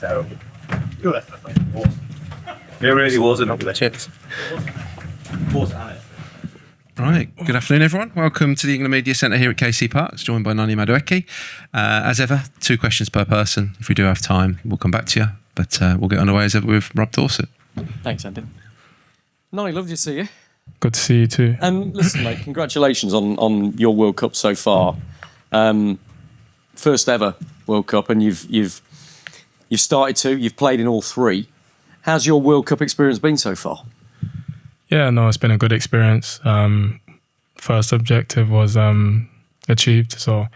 Terrible. It really wasn't. Cheers. Right, good afternoon everyone. Welcome to the England Media Centre here at KC Parks, joined by Noni Madueke. As ever, 2 questions per person. If we do have time, we'll come back to you. But we'll get underway as ever with Rob Dorset. Thanks, Andy. Noni, lovely to see you. Good to see you too. And listen, mate, congratulations on your World Cup so far. First ever World Cup, and you've started you've played in all 3. How's your World Cup experience been so far? Yeah, no, it's been a good experience. First objective was achieved, so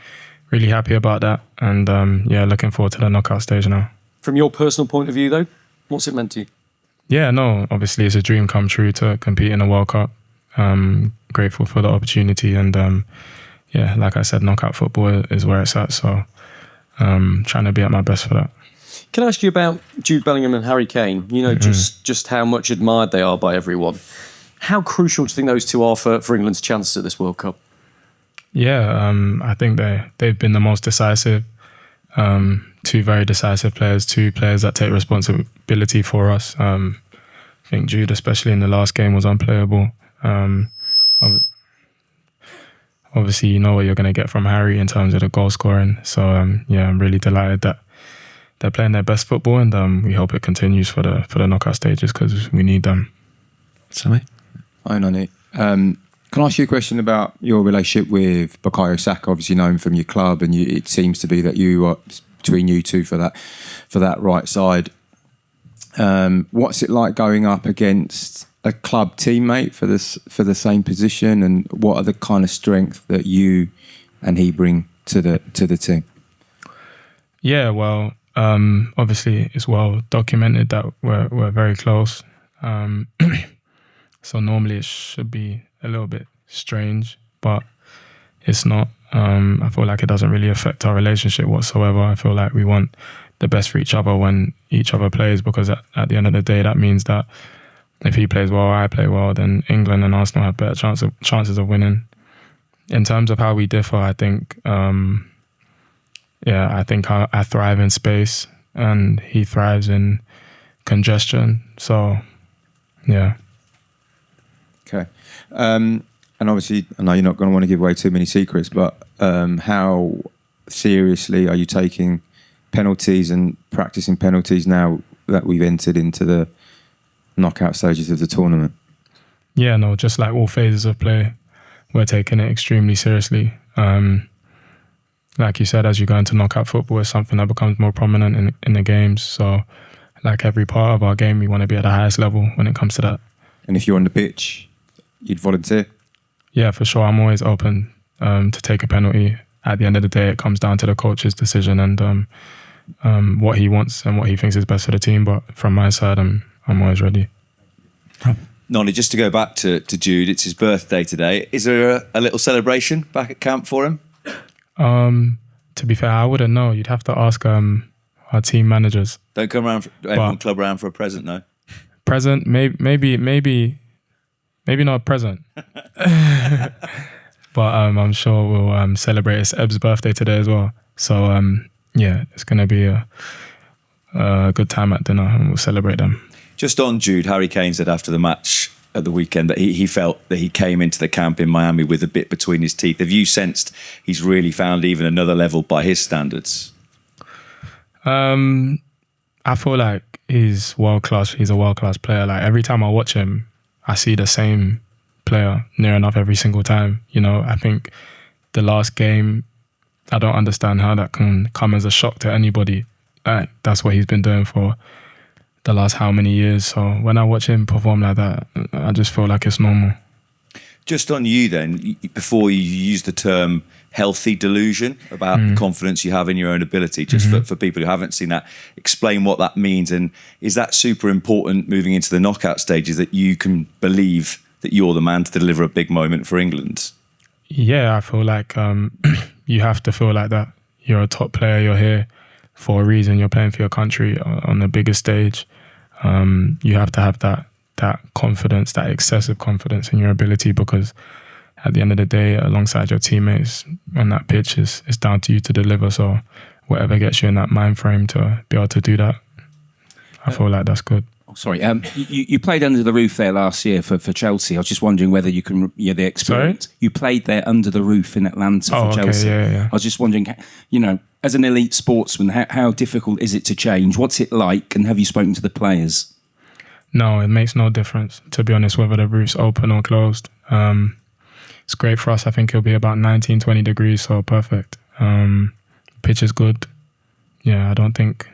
really happy about that. And looking forward to the knockout stage now. From your personal point of view, though, what's it meant to you? Yeah, no, obviously it's a dream come true to compete in a World Cup. Grateful for the opportunity, and like I said, knockout football is where it's at. So trying to be at my best for that. Can I ask you about Jude Bellingham and Harry Kane? You know, just how much admired they are by everyone. How crucial do you think those 2 are for England's chances at this World Cup? Yeah, I think they've been the most decisive. 2 very decisive players, 2 players that take responsibility for us. I think Jude, especially in the last game, was unplayable. Obviously, you know what you're going to get from Harry in terms of the goal scoring. So, I'm really delighted that they're playing their best football, and we hope it continues for the knockout stages because we need them. Sammy? Hi, Noni. Can I ask you a question about your relationship with Bukayo Saka? Obviously known from your club, and it seems to be that you are between you two for that right side. What's it like going up against a club teammate for the same position, and what are the kind of strength that you and he bring to the team? Yeah, well, obviously it's well documented that we're very close. So normally it should be a little bit strange, but it's not. I feel like it doesn't really affect our relationship whatsoever. I feel like we want the best for each other when each other plays, because at the end of the day, that means that if he plays well, I play well, then England and Arsenal have better chances of winning. In terms of how we differ, I think, I thrive in space and he thrives in congestion. So, yeah. Okay. And obviously, I know you're not going to want to give away too many secrets, but how seriously are you taking penalties and practicing penalties now that we've entered into the knockout stages of the tournament? Yeah, no, just like all phases of play, we're taking it extremely seriously. Like you said, as you go into knockout football, it's something that becomes more prominent in the games. So, like every part of our game, we want to be at the highest level when it comes to that. And if you're on the pitch, you'd volunteer? Yeah, for sure. I'm always open to take a penalty. At the end of the day, it comes down to the coach's decision and what he wants and what he thinks is best for the team. But from my side, I'm always ready. Noni, just to go back to Jude, it's his birthday today. Is there a little celebration back at camp for him? To be fair, I wouldn't know. You'd have to ask our team managers. Don't come around, everyone club around for a present, no? Present, maybe not a present. But I'm sure we'll celebrate. It's Eb's birthday today as well. So it's going to be a good time at dinner, and we'll celebrate them. Just on Jude, Harry Kane said after the match at the weekend that he felt that he came into the camp in Miami with a bit between his teeth. Have you sensed he's really found even another level by his standards? I feel like he's world-class. He's a world-class player. Like every time I watch him, I see the same player near enough every single time. You know, I think the last game, I don't understand how that can come as a shock to anybody. Like, that's what he's been doing for the last how many years. So when I watch him perform like that, I just feel like it's normal. Just on you then, before you use the term healthy delusion about the confidence you have in your own ability, just for people who haven't seen that, explain what that means. And is that super important moving into the knockout stages, that you can believe that you're the man to deliver a big moment for England? Yeah, I feel like you have to feel like that. You're a top player, you're here for a reason, you're playing for your country on the biggest stage. You have to have that confidence, that excessive confidence in your ability, because at the end of the day, alongside your teammates on that pitch, it's down to you to deliver. So whatever gets you in that mind frame to be able to do that, I feel like that's good. Sorry, you played under the roof there last year for Chelsea. I was just wondering whether you can, the experience. Sorry? You played there under the roof in Atlanta for Chelsea. Yeah. I was just wondering, as an elite sportsman, how difficult is it to change? What's it like? And have you spoken to the players? No, it makes no difference, to be honest, whether the roof's open or closed. It's great for us. I think it'll be about 19, 20 degrees, so perfect. Pitch is good. Yeah, I don't think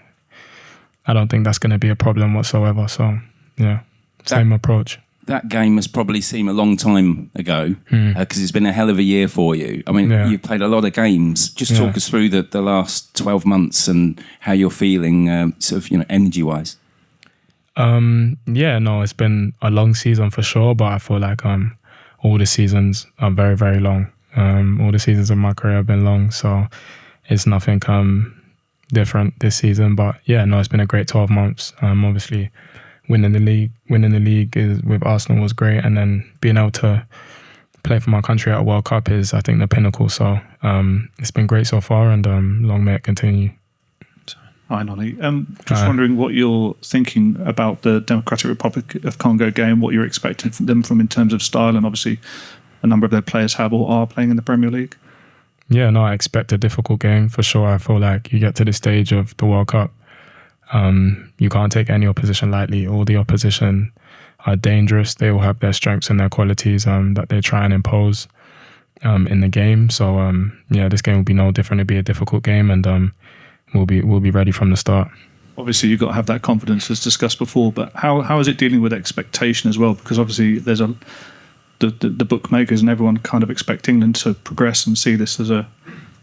that's going to be a problem whatsoever. So, yeah, same approach. That game must probably seem a long time ago because it's been a hell of a year for you. I mean, you've played a lot of games. Just talk us through the last 12 months and how you're feeling, energy-wise. It's been a long season for sure, but I feel like all the seasons are very, very long. All the seasons of my career have been long, so it's nothing different this season. But it's been a great 12 months. Obviously, winning the league with Arsenal was great, and then being able to play for my country at a World Cup is, I think, the pinnacle. So it's been great so far, and long may it continue. Hi, Noni. Just wondering what you're thinking about the Democratic Republic of Congo game, what you're expecting from them in terms of style, and obviously a number of their players have or are playing in the Premier League. Yeah, no, I expect a difficult game for sure. I feel like you get to this stage of the World Cup, you can't take any opposition lightly. All the opposition are dangerous. They all have their strengths and their qualities that they try and impose in the game. So this game will be no different. It'll be a difficult game, and we'll be ready from the start. Obviously, you've got to have that confidence, as discussed before. But how is it dealing with expectation as well? Because obviously, there's the bookmakers and everyone kind of expect England to progress and see this as a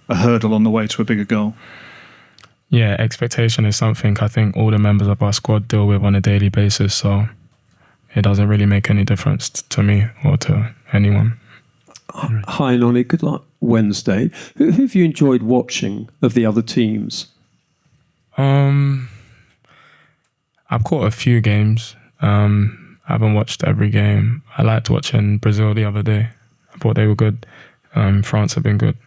hurdle on the way to a bigger goal. Yeah, expectation is something I think all the members of our squad deal with on a daily basis. So it doesn't really make any difference to me or to anyone. Hi, Noni. Good luck Wednesday. Who have you enjoyed watching of the other teams? I've caught a few games. I haven't watched every game. I liked watching Brazil the other day. I thought they were good. France have been good.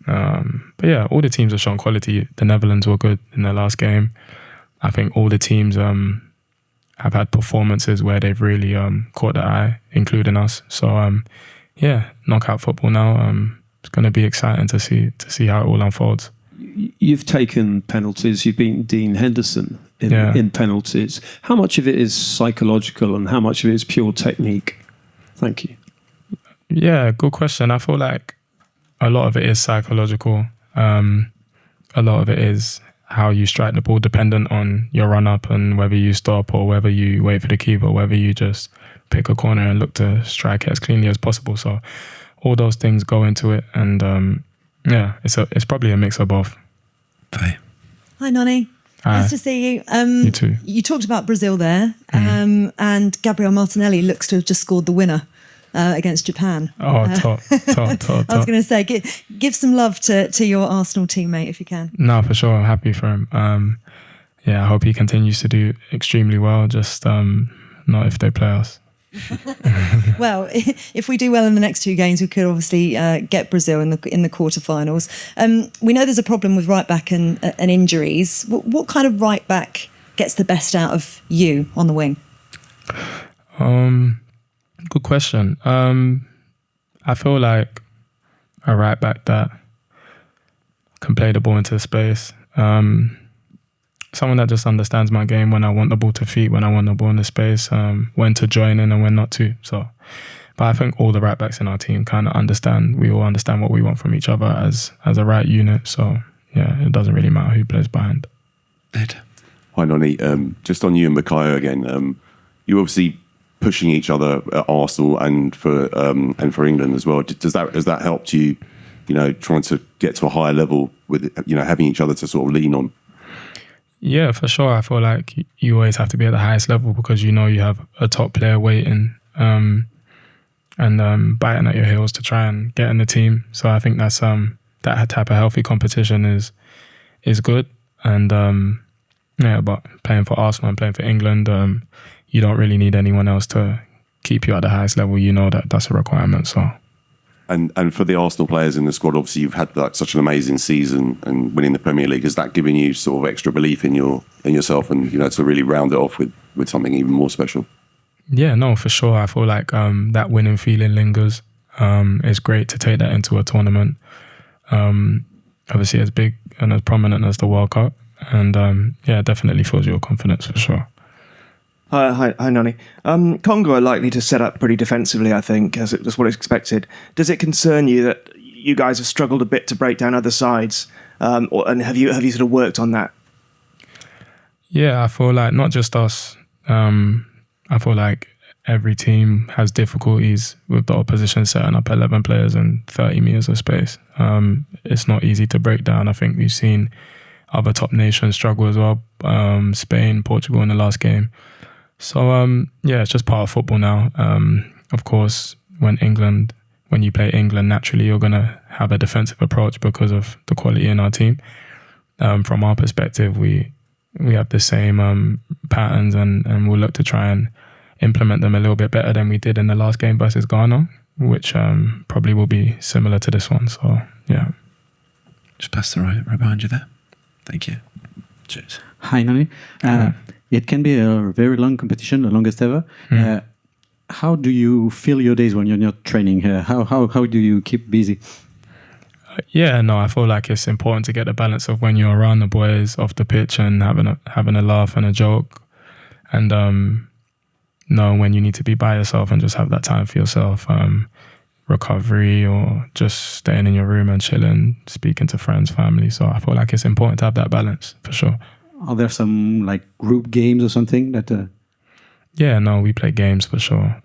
But all the teams have shown quality. The Netherlands were good in their last game. I think all the teams have had performances where they've really caught the eye, including us. So, knockout football now. It's going to be exciting to see how it all unfolds. You've taken penalties. You've beaten Dean Henderson in penalties. How much of it is psychological and how much of it is pure technique? Thank you. Yeah, good question. I feel like a lot of it is psychological. A lot of it is how you strike the ball, dependent on your run-up and whether you stop or whether you wait for the keeper, or whether you just pick a corner and look to strike it as cleanly as possible. So all those things go into it, and it's probably a mix of both. Hi, Noni. Hi. Nice to see you. You too. You talked about Brazil there, and Gabriel Martinelli looks to have just scored the winner against Japan. Oh, top. I was going to say, give some love to your Arsenal teammate if you can. No, for sure. I'm happy for him. I hope he continues to do extremely well, just not if they play us. Well, if we do well in the next two games, we could obviously get Brazil in the quarterfinals. We know there's a problem with right back and injuries. What kind of right back gets the best out of you on the wing? Good question. I feel like a right back that can play the ball into space. Someone that just understands my game when I want the ball to feet, when I want the ball in the space, when to join in and when not to. So, but I think all the right backs in our team kind of understand. We all understand what we want from each other as a right unit. So it doesn't really matter who plays behind. Ed. Hi Noni. Just on you and Bukayo again. You obviously pushing each other at Arsenal and for England as well. Has that helped you? Trying to get to a higher level with having each other to sort of lean on. Yeah, for sure. I feel like you always have to be at the highest level because you have a top player waiting and biting at your heels to try and get in the team. So I think that's that type of healthy competition is good. And but playing for Arsenal and playing for England, you don't really need anyone else to keep you at the highest level. That's a requirement. So And for the Arsenal players in the squad, obviously you've had like such an amazing season and winning the Premier League. Has that given you sort of extra belief in yourself, and to really round it off with something even more special? Yeah, no, for sure. I feel like that winning feeling lingers. It's great to take that into a tournament. Obviously, as big and as prominent as the World Cup, and it definitely fills your confidence for sure. Hi, Noni. Congo are likely to set up pretty defensively, I think, as what is expected. Does it concern you that you guys have struggled a bit to break down other sides, and have you sort of worked on that? Yeah, I feel like not just us. I feel like every team has difficulties with the opposition setting up 11 players in 30 meters of space. It's not easy to break down. I think we've seen other top nations struggle as well. Spain, Portugal in the last game. So, it's just part of football now. Of course, when you play England, naturally you're going to have a defensive approach because of the quality in our team. From our perspective, we have the same patterns and we'll look to try and implement them a little bit better than we did in the last game versus Ghana, which probably will be similar to this one. So, yeah. Just pass the right behind you there. Thank you. Cheers. Hi, Noni. It can be a very long competition, the longest ever. How do you fill your days when you're not training here? How do you keep busy? I feel like it's important to get the balance of when you're around the boys off the pitch and having a laugh and a joke, and knowing when you need to be by yourself and just have that time for yourself. Recovery or just staying in your room and chilling, speaking to friends, family. So I feel like it's important to have that balance for sure. Are there some like group games or something that? We play games for sure.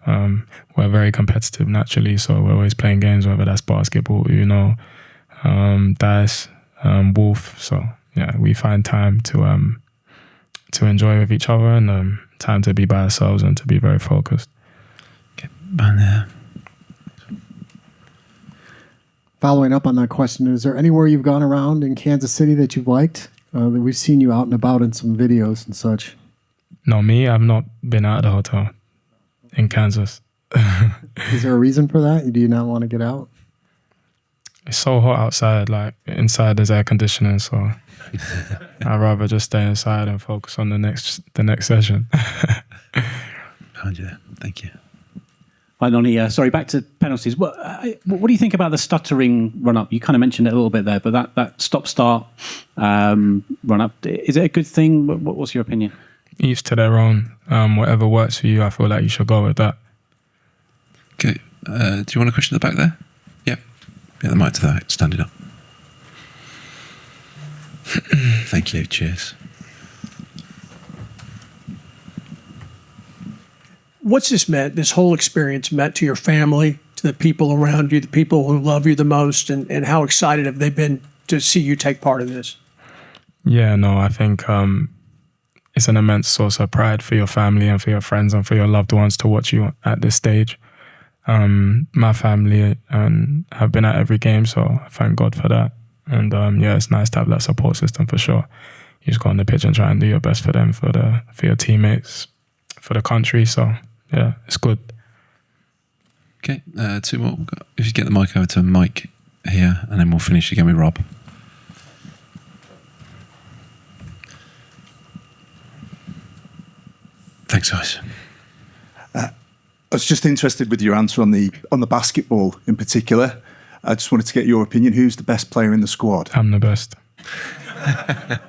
We're very competitive naturally, so we're always playing games, whether that's basketball, dice, wolf. So we find time to enjoy with each other and time to be by ourselves and to be very focused. Okay, behind there. Following up on that question, is there anywhere you've gone around in Kansas City that you've liked? We've seen you out and about in some videos and such. No, me, I've not been out of the hotel in Kansas. Is there a reason for that? Do you not want to get out? It's so hot outside, like inside there's air conditioning, so I'd rather just stay inside and focus on the next session. Behind you there. Thank you. Hi, Noni. Sorry, back to penalties. What do you think about the stuttering run-up? You kind of mentioned it a little bit there, but that stop-start run-up, is it a good thing? What's your opinion? Each to their own. Whatever works for you, I feel like you should go with that. Okay. Do you want a question at the back there? Yep. Yeah, the mic to that. Standing up. Thank you. Cheers. What's this whole experience meant to your family, to the people around you, the people who love you the most, and how excited have they been to see you take part in this? Yeah, no, I think it's an immense source of pride for your family and for your friends and for your loved ones to watch you at this stage. My family have been at every game, so I thank God for that. And it's nice to have that support system for sure. You just go on the pitch and try and do your best for them, for your teammates, for the country. So yeah, it's good. Okay, two more. If you get the mic over to Mike here, and then we'll finish again with Rob. Thanks, guys. I was just interested with your answer on the basketball in particular. I just wanted to get your opinion. Who's the best player in the squad? I'm the best.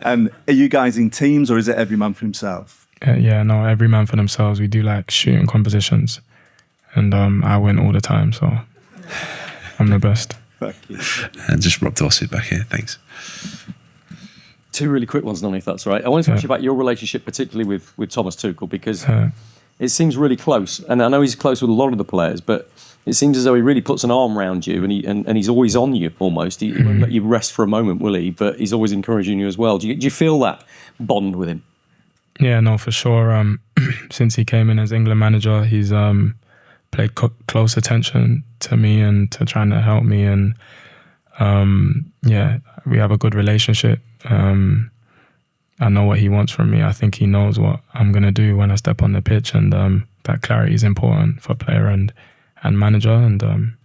And are you guys in teams or is it every man for himself? Every man for themselves. We do like shooting competitions, and I win all the time, so I'm the best. Thank you. And just Rob Dorsett back here. Thanks. Two really quick ones, Noni, if that's all right. I wanted to ask you about your relationship, particularly with Thomas Tuchel, because it seems really close. And I know he's close with a lot of the players, but it seems as though he really puts an arm around you, and he's always on you almost. He won't let you rest for a moment, will he? But he's always encouraging you as well. Do you feel that bond with him? Yeah, no, for sure. Since he came in as England manager, he's paid close attention to me and to trying to help me. And we have a good relationship. I know what he wants from me. I think he knows what I'm going to do when I step on the pitch. And that clarity is important for player and manager. And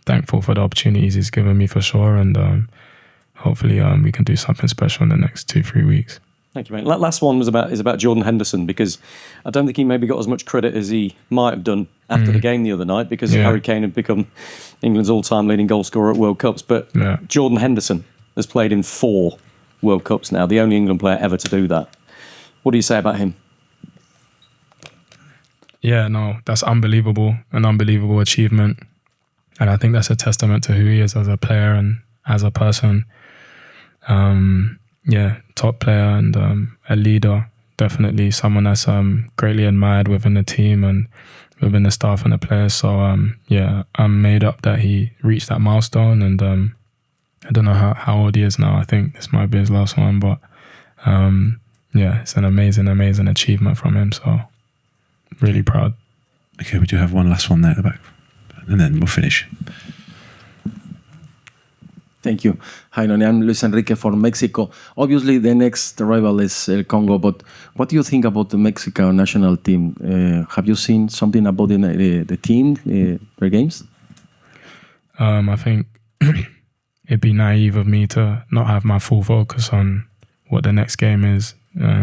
thankful for the opportunities he's given me for sure, and hopefully we can do something special in the next 2-3 weeks. Thank you, mate. Last one is about Jordan Henderson, because I don't think he maybe got as much credit as he might have done after the game the other night, because Harry Kane had become England's all-time leading goal scorer at World Cups. But Jordan Henderson has played in 4 World Cups now, the only England player ever to do that. What do you say about him? Yeah, no, that's unbelievable, an unbelievable achievement. And I think that's a testament to who he is as a player and as a person. Top player and a leader, definitely someone that's greatly admired within the team and within the staff and the players. So I'm made up that he reached that milestone, and I don't know how old he is now. I think this might be his last one, but it's an amazing achievement from him. So really proud. Okay, we do have one last one there at the back, and then we'll finish. Thank you. Hi, Noni. I'm Luis Enrique from Mexico. Obviously, the next rival is Congo, but what do you think about the Mexican national team? Have you seen something about the team, their games? I think it'd be naive of me to not have my full focus on what the next game is,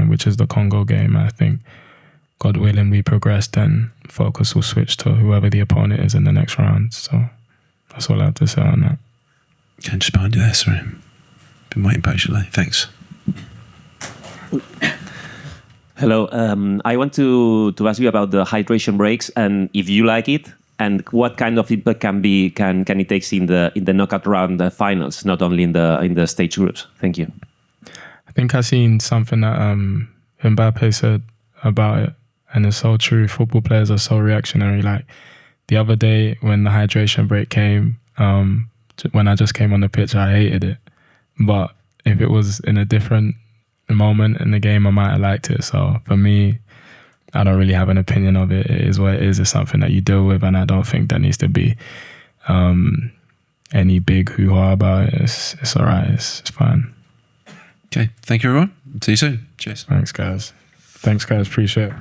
which is the Congo game. I think, God willing, we progress, then focus will switch to whoever the opponent is in the next round. So that's all I have to say on that. Okay, just behind you there, sorry. Been waiting patiently. Thanks. Hello. I want to ask you about the hydration breaks and if you like it, and what kind of impact can it take in the knockout round finals, not only in the stage groups. Thank you. I think I seen something that Mbappe said about it, and it's so true. Football players are so reactionary. Like the other day when the hydration break came, when I just came on the pitch, I hated it. But if it was in a different moment in the game, I might have liked it. So for me, I don't really have an opinion of it. It is what it is. It's something that you deal with, and I don't think there needs to be any big hoo-ha about it. It's all right. It's fine. Okay. Thank you, everyone. See you soon. Cheers. Thanks, guys. Appreciate it.